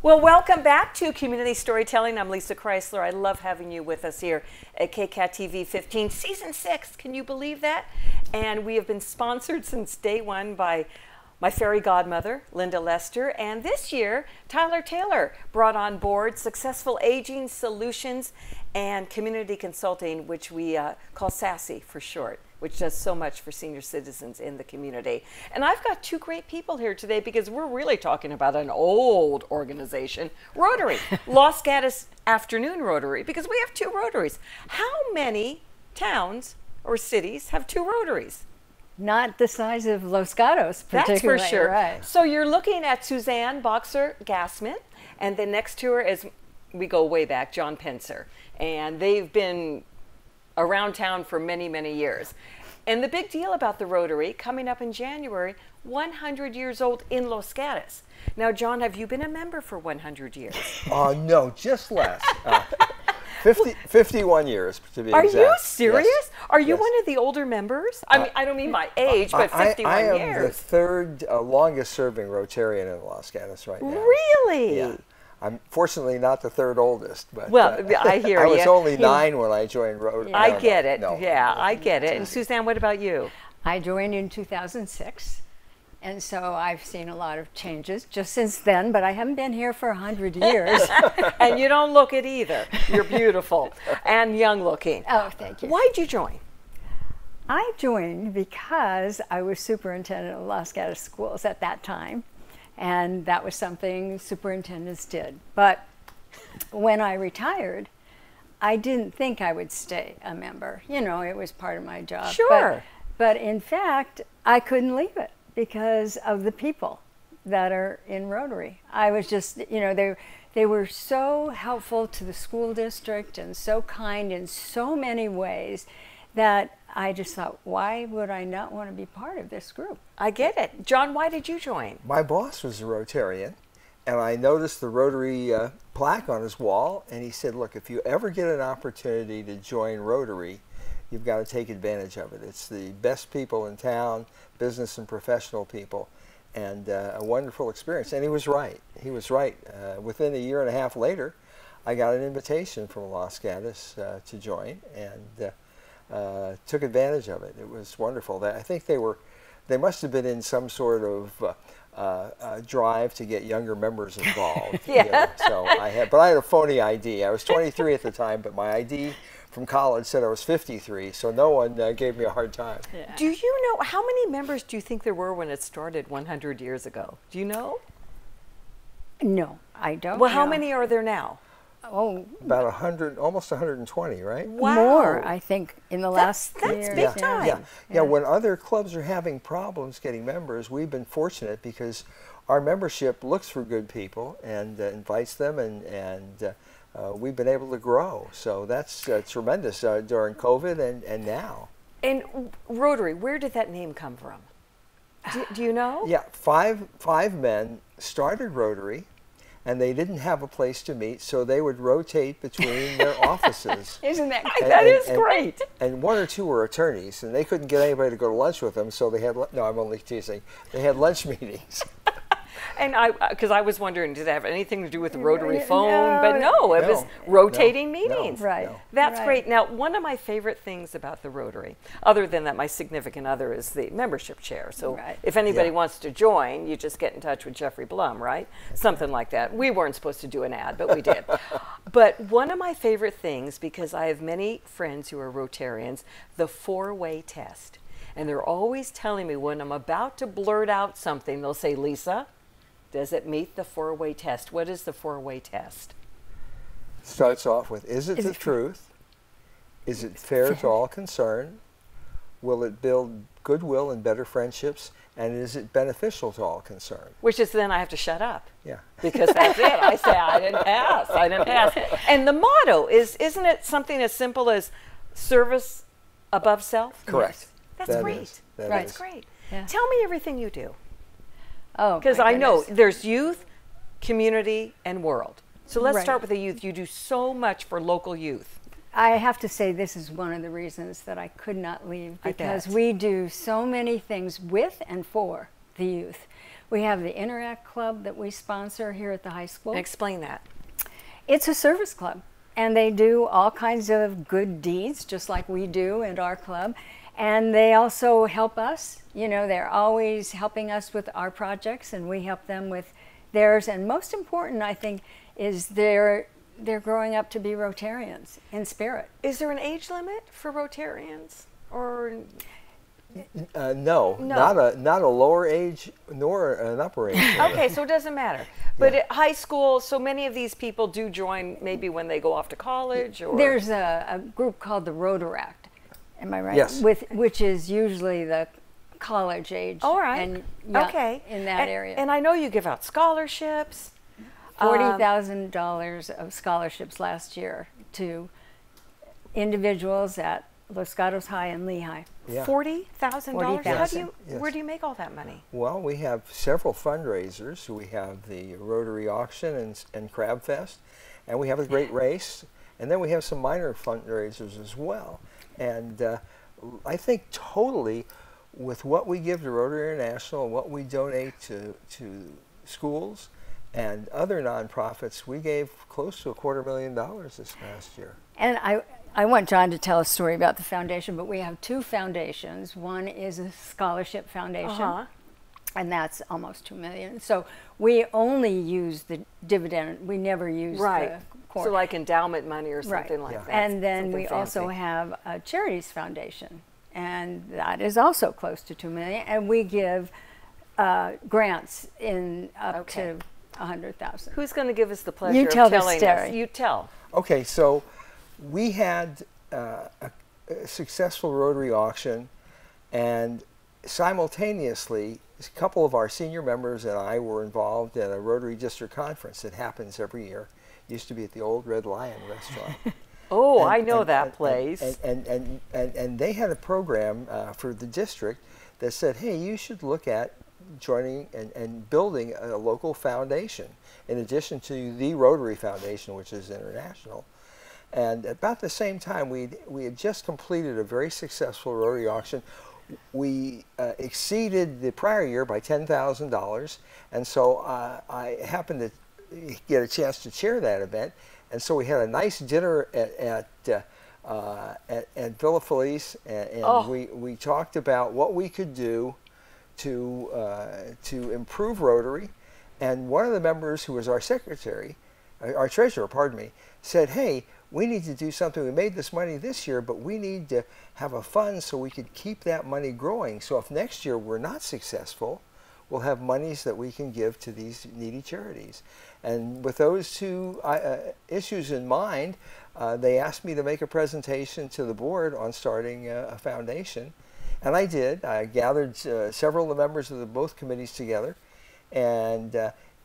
Well, welcome back to Community Storytelling. I'm Lissa Kreisler. I love having you with us here at KCAT TV 15, Season 6. Can you believe that? And we have been sponsored since day one by my fairy godmother, Linda Lester. And this year, Tyler Taylor brought on board Successful Aging Solutions and Community Consulting, which we call SASSY for short, which does so much for senior citizens in the community. And I've got two great people here today because we're really talking about an old organization, Rotary, Los Gatos Afternoon Rotary, because we have two Rotaries. How many towns or cities have two Rotaries? Not the size of Los Gatos, particularly. That's for sure. Right. So you're looking at Suzanne Boxer-Gassman, and then next to her is, we go way back, John Pencer. And they've been around town for many, many years. And the big deal about the Rotary, coming up in January, 100 years old in Los Gatos. Now, John, have you been a member for 100 years? No, just less. 51 years, to be exact. exact. Are you serious? Yes. Are you Yes. one of the older members? I mean, I don't mean my age, but 51 I am years. the third longest serving Rotarian in Los Gatos right now. Really? Yeah. I'm fortunately not the third oldest, but well, I hear you. I was only 9 when I joined Rotary. I get it. No. Yeah, I get it. And Suzanne, what about you? I joined in 2006, and so I've seen a lot of changes just since then, but I haven't been here for 100 years. And you don't look it either. You're beautiful and young looking. Oh, thank you. Why'd you join? I joined because I was superintendent of Los Gatos schools at that time. And that was something superintendents did. But when I retired, I didn't think I would stay a member. You know, it was part of my job. Sure. But in fact, I couldn't leave it because of the people that are in Rotary. I was just, you know, they were so helpful to the school district and so kind in so many ways that I just thought, why would I not want to be part of this group? I get it. John, why did you join? My boss was a Rotarian, and I noticed the Rotary plaque on his wall, and he said, look, if you ever get an opportunity to join Rotary, you've got to take advantage of it. It's the best people in town, business and professional people, and a wonderful experience. And he was right. He was right. Within a year and a half later, I got an invitation from Los Gatos to join, and took advantage of it. It was wonderful. I think they must have been in some sort of drive to get younger members involved. Yeah. You know, so I had a phony ID. I was 23 at the time, but my ID from college said I was 53, so no one gave me a hard time. Yeah. Do you know, how many members do you think there were when it started 100 years ago? Do you know? No, I don't Well, how know. many are there now? Oh, about 100, almost 120, right? Wow. More, I think, in the last that's year. big time. Yeah, when other clubs are having problems getting members, we've been fortunate because our membership looks for good people and invites them, and we've been able to grow. So that's tremendous during COVID and now. And Rotary, where did that name come from? Do you know? Yeah, five men started Rotary, and they didn't have a place to meet, so they would rotate between their offices. Isn't that great? That is great. And 1 or 2 were attorneys, and they couldn't get anybody to go to lunch with them, so they had, no, I'm only teasing, they had lunch meetings. And because I was wondering, did it have anything to do with the Rotary phone? No, But no, it was rotating meetings. Right. That's right. great. Now, one of my favorite things about the Rotary, other than that my significant other is the membership chair. So if anybody wants to join, you just get in touch with Jeffrey Blum, right? Something like that. We weren't supposed to do an ad, but we did. But one of my favorite things, because I have many friends who are Rotarians, the 4-way test. And they're always telling me when I'm about to blurt out something, they'll say, Lisa, does it meet the 4-way test? What is the 4-way test? Starts off with, is it the truth? Is it fair to all concerned? Will it build goodwill and better friendships? And is it beneficial to all concerned? Which is then I have to shut up. Yeah. Because that's it. I say, I didn't pass. I didn't pass. And the motto is, isn't it something as simple as service above self? Correct. That's great. That's great. Yeah. Tell me everything you do. Oh, because I know there's youth, community, and world. So let's start with the youth. You do so much for local youth. I have to say this is one of the reasons that I could not leave, because we do so many things with and for the youth. We have the Interact Club that we sponsor here at the high school. Explain that. It's a service club, and they do all kinds of good deeds, just like we do at our club. And they also help us. You know, they're always helping us with our projects, and we help them with theirs. And most important, I think, is they're growing up to be Rotarians in spirit. Is there an age limit for Rotarians, or? No, not a lower age nor an upper age. Okay, so it doesn't matter. But at high school, so many of these people do join maybe when they go off to college, or there's a group called the Rotaract. Am I right? Yes. Which is usually the college age. All right. And, okay. In that area. And I know you give out scholarships. $40,000 of scholarships last year to individuals at Los Gatos High and Lehigh. Yeah. $40,000? $40,000. Where do you make all that money? Well, we have several fundraisers. We have the Rotary Auction and Crab Fest, and we have a great race, and then we have some minor fundraisers as well. And I think totally with what we give to Rotary International and what we donate to schools and other nonprofits, we gave close to $250,000 this past year. And I want John to tell a story about the foundation, but we have two foundations. One is a scholarship foundation, and that's almost $2 million. So we only use the dividend. We never use the core. So like endowment money or something like that. And then something we fancy. also have a charities foundation, and that is also close to $2 million. And we give grants in up to $100,000. Who's going to give us the pleasure You tell of telling the us? story. You tell. Okay, so we had a successful Rotary auction, and simultaneously, a couple of our senior members and I were involved in a Rotary District Conference that happens every year. Used to be at the old Red Lion restaurant. Oh, I know that place. And they had a program for the district that said, hey, you should look at joining and building a local foundation in addition to the Rotary Foundation, which is international. And about the same time, we had just completed a very successful Rotary auction. We exceeded the prior year by $10,000, and so I happened to get a chance to chair that event, and so we had a nice dinner at Villa Felice, and we talked about what we could do to improve Rotary. And one of the members, who was our treasurer, pardon me, said, hey, we need to do something. We made this money this year, but we need to have a fund so we could keep that money growing. So if next year we're not successful, we'll have monies that we can give to these needy charities. And with those two issues in mind, they asked me to make a presentation to the board on starting a foundation. And I did. I gathered several of the members of both committees together. And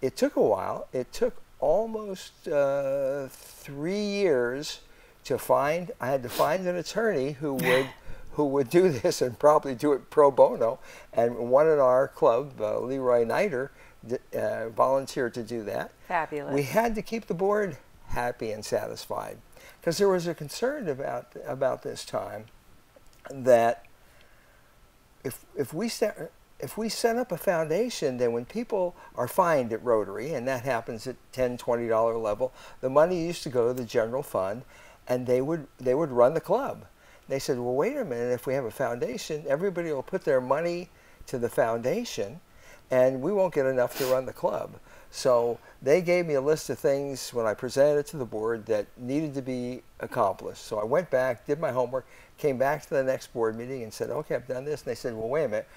it took a while. It took almost 3 years to find. I had to find an attorney who would do this and probably do it pro bono. And one in our club, Leroy Niter, volunteered to do that. Fabulous. We had to keep the board happy and satisfied because there was a concern about this time that if we set up a foundation, then when people are fined at Rotary, and that happens at $10, $20 level, the money used to go to the general fund, and they would run the club. They said, well, wait a minute, if we have a foundation, everybody will put their money to the foundation, and we won't get enough to run the club. So they gave me a list of things when I presented it to the board that needed to be accomplished. So I went back, did my homework, came back to the next board meeting and said, okay, I've done this. And they said, well, wait a minute.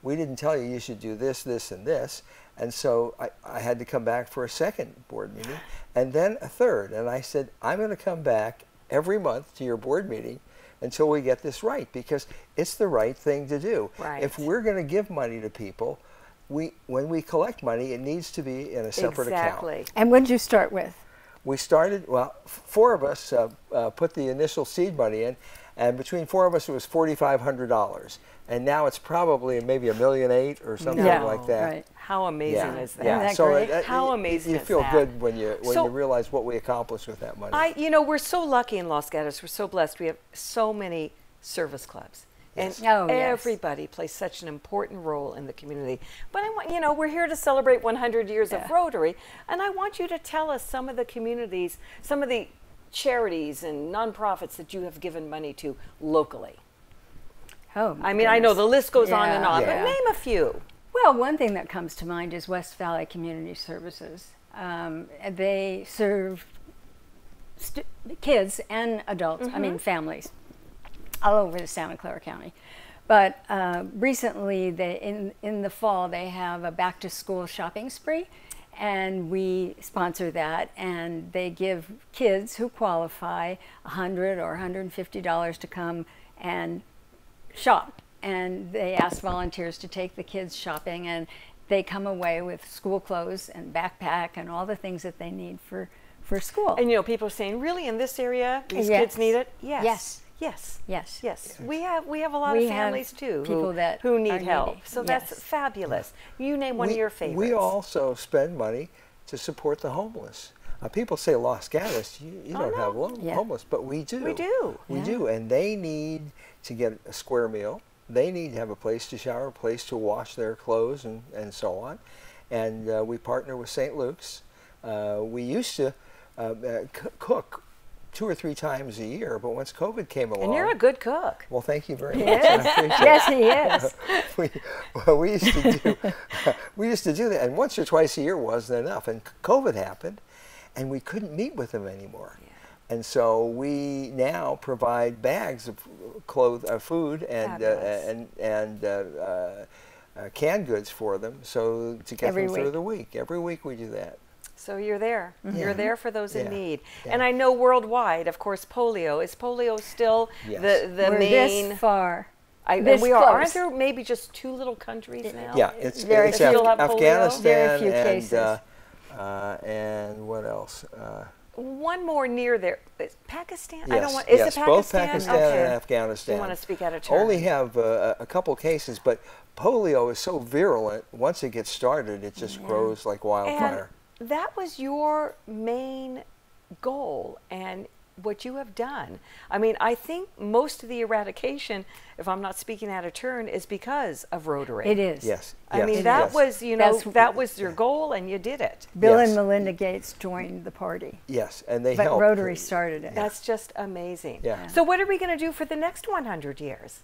We didn't tell you should do this, this, and this. And so I had to come back for a second board meeting and then a third. And I said, I'm going to come back every month to your board meeting until we get this right, because it's the right thing to do. Right. If we're going to give money to people, when we collect money, it needs to be in a separate account. And what did you start with? We started, well, 4 of us put the initial seed money in, and between 4 of us it was $4,500. And now it's probably maybe $1.8 million or something like that. Right. How amazing is that? Yeah. Isn't that So great? How amazing you is feel that? good when you realize what we accomplished with that money. You know, we're so lucky in Los Gatos. We're so blessed. We have so many service clubs. And Oh, yes. everybody plays such an important role in the community. But I want, you know, we're here to celebrate 100 years of Rotary, and I want you to tell us some of the communities, some of the charities and nonprofits that you have given money to locally. Oh, I mean, I know the list goes on and on, Yeah. but name a few. Well, one thing that comes to mind is West Valley Community Services. They serve kids and adults, I mean families, all over the Santa Clara County. But recently, in the fall, they have a back-to-school shopping spree, and we sponsor that, and they give kids who qualify $100 or $150 to come and shop. And they ask volunteers to take the kids shopping, and they come away with school clothes and backpack and all the things that they need for school. And you know, people are saying, really, in this area, these Yes. kids need it? Yes. Yes. Yes. Yes. Yes. We have a lot We of have families too people who are need help. needy. So Yes. that's fabulous. You name one of your favorites. We also spend money to support the homeless. People say Los Gatos, you don't have homeless, but we do. We do. We do, and they need to get a square meal. They need to have a place to shower, a place to wash their clothes, and so on. And we partner with St. Luke's. We used to cook 2 or 3 times a year, but once COVID came along... And you're a good cook. Well, thank you very much. Yes, I appreciate yes, he is. we used to do that, and once or twice a year wasn't enough. And COVID happened, and we couldn't meet with them anymore. Yeah. And so we now provide bags of food and canned goods for them, so to get them through the week. Every week we do that. So you're there. You're there for those in need. Yeah. And I know worldwide, of course, polio. Is polio still the We're main? this far. And we are. close. Aren't there maybe just 2 little countries now? Yeah, it's Very few. Afghanistan Very few cases. and what else? One more near there. Is Pakistan? Yes, I don't want. Is yes, it Pakistan? both Pakistan Okay. and Afghanistan. You want to speak out of turn. Only have a couple cases, but polio is so virulent. Once it gets started, it just grows like wildfire. And that was your main goal and what you have done. I mean, I think most of the eradication, if I'm not speaking out of turn, is because of Rotary. It is. Yes. I mean, that was, you know, that was your goal, and you did it. Bill Yes. and Melinda Gates joined the party. Yes, and they But helped. Rotary started it. That's just amazing. Yeah. So what are we going to do for the next 100 years?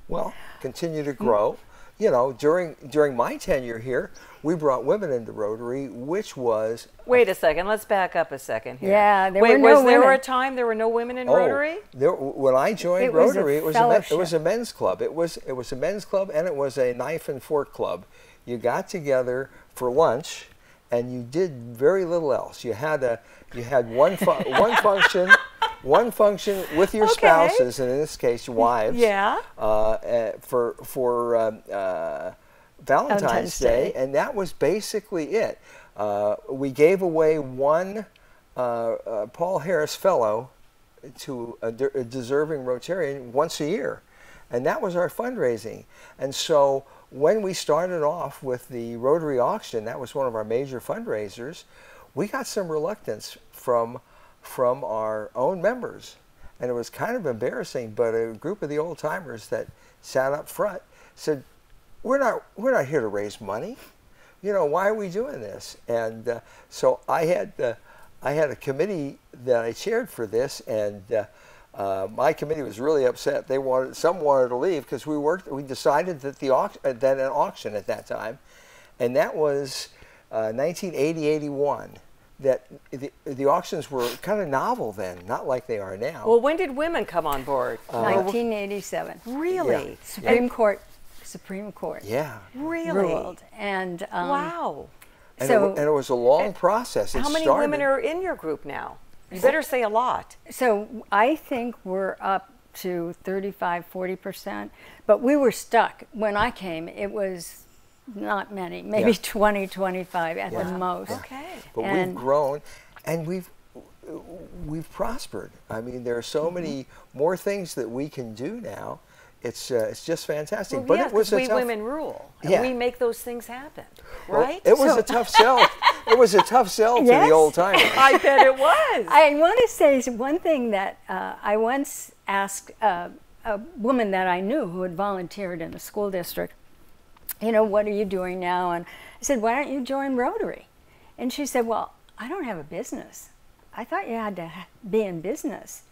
Well, continue to grow. You know, during my tenure here, we brought women into Rotary, which was... Wait a second. Let's back up a second here. Yeah, there Wait, were no was there women. a time there were no women in Rotary? When I joined It was a Rotary, it was fellowship. a men's club. It was a men's club, and it was a knife and fork club. You got together for lunch, and you did very little else. You had one function. One function with your spouses, and in this case, wives. Yeah. For Valentine's Day, and that was basically it. We gave away one Paul Harris Fellow to a deserving Rotarian once a year, and that was our fundraising. And so when we started off with the Rotary auction, that was one of our major fundraisers. We got some reluctance from our own members, and it was kind of embarrassing, but a group of the old timers that sat up front said, we're not here to raise money, you know, why are we doing this? And so I had a committee that I chaired for this, and my committee was really upset. Some wanted to leave because we decided that an auction at that time, and that was 1980-81. That the auctions were kind of novel then, not like they are now. Well, when did women come on board? 1987. Really? Yeah. Supreme Court. Yeah. Really? Ruled. And wow. And, so, it was a long process. How many women are in your group now? You better say a lot. So I think we're up to 35–40%, but we were stuck. When I came, it was not many, maybe 20, 25 at the most. Okay. But we've grown, and we've prospered. I mean, there are so many more things that we can do now. It's just fantastic. Well, but yeah, it was we women rule, and Yeah. we make those things happen, right? Well, it was a tough sell. It was a tough sell to Yes. the old timers. I bet it was. I want to say one thing that I once asked a a woman that I knew who had volunteered in the school district, you know, what are you doing now? And I said, why don't you join Rotary? And she said, well, I don't have a business. I thought you had to be in business.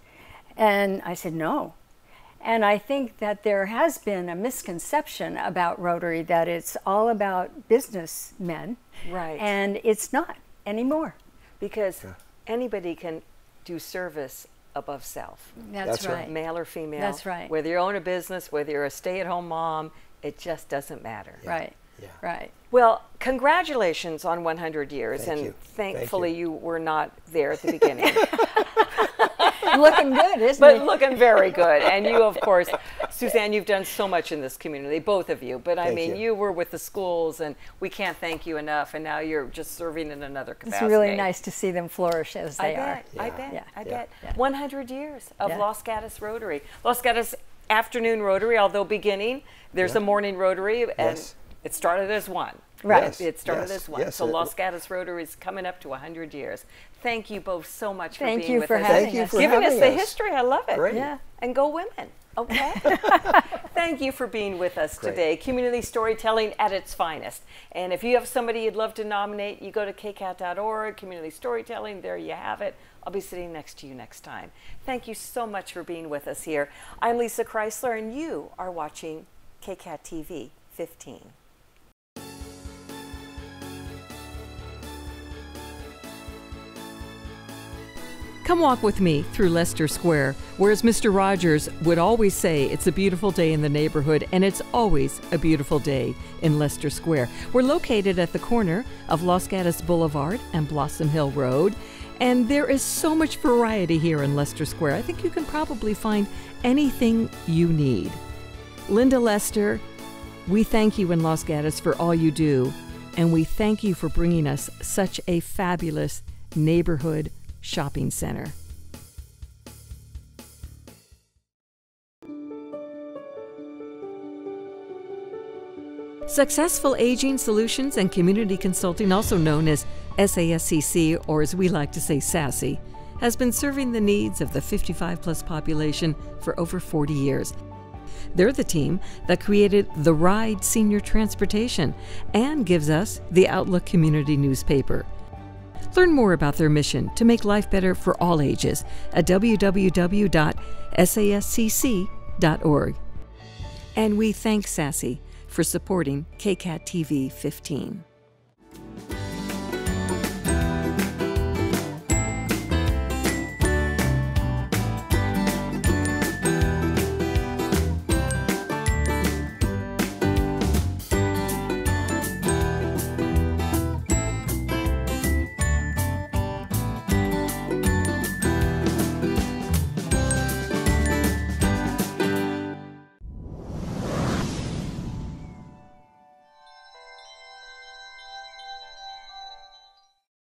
And I said, no. And I think that there has been a misconception about Rotary, that it's all about businessmen. Right. And it's not anymore. Because anybody can do service above self. That's right. Male or female. That's right. Whether you own a business, whether you're a stay-at-home mom, it just doesn't matter. Yeah. Right. Yeah. Right. Well, congratulations on 100 years. Thank and you. Thankfully Thank you. you were not there at the beginning. Looking good, isn't But he? looking very good. And you, of course, Suzanne, you've done so much in this community, both of you. But I Thank mean, you. you were with the schools, and we can't thank you enough. And now you're just serving in another capacity. It's really nice to see them flourish as they are. I Yeah. bet. Yeah. I Yeah. bet. Yeah. 100 years of Yeah. Los Gatos Rotary. Los Gatos Afternoon Rotary, although beginning, there's Yeah. a morning Rotary, and Yes. it started as one. Right. Yes. It started Yes. as one. Yes. So Los Gatos Rotary is coming up to 100 years. Thank you both so much for Thank being you with for us. having Thank you us. for Giving us having the us. history. I love it. Great. Yeah. And go women. Okay. Thank you for being with us Great. today. Community storytelling at its finest. And if you have somebody you'd love to nominate, you go to kcat.org, community storytelling. There you have it. I'll be sitting next to you next time. Thank you so much for being with us here. I'm Lissa Kreisler, and you are watching KCAT TV 15. Come walk with me through Leicester Square, where, as Mr. Rogers would always say, it's a beautiful day in the neighborhood, and it's always a beautiful day in Leicester Square. We're located at the corner of Los Gatos Boulevard and Blossom Hill Road, and there is so much variety here in Leicester Square. I think you can probably find anything you need. Linda Lester, we thank you in Los Gatos for all you do, and we thank you for bringing us such a fabulous neighborhood shopping center. Successful Aging Solutions and Community Consulting, also known as SASCC, or as we like to say SASSY, has been serving the needs of the 55-plus population for over 40 years. They're the team that created the Ride Senior Transportation and gives us the Outlook Community newspaper. Learn more about their mission to make life better for all ages at www.sascc.org. And we thank SASSY for supporting KCAT TV 15.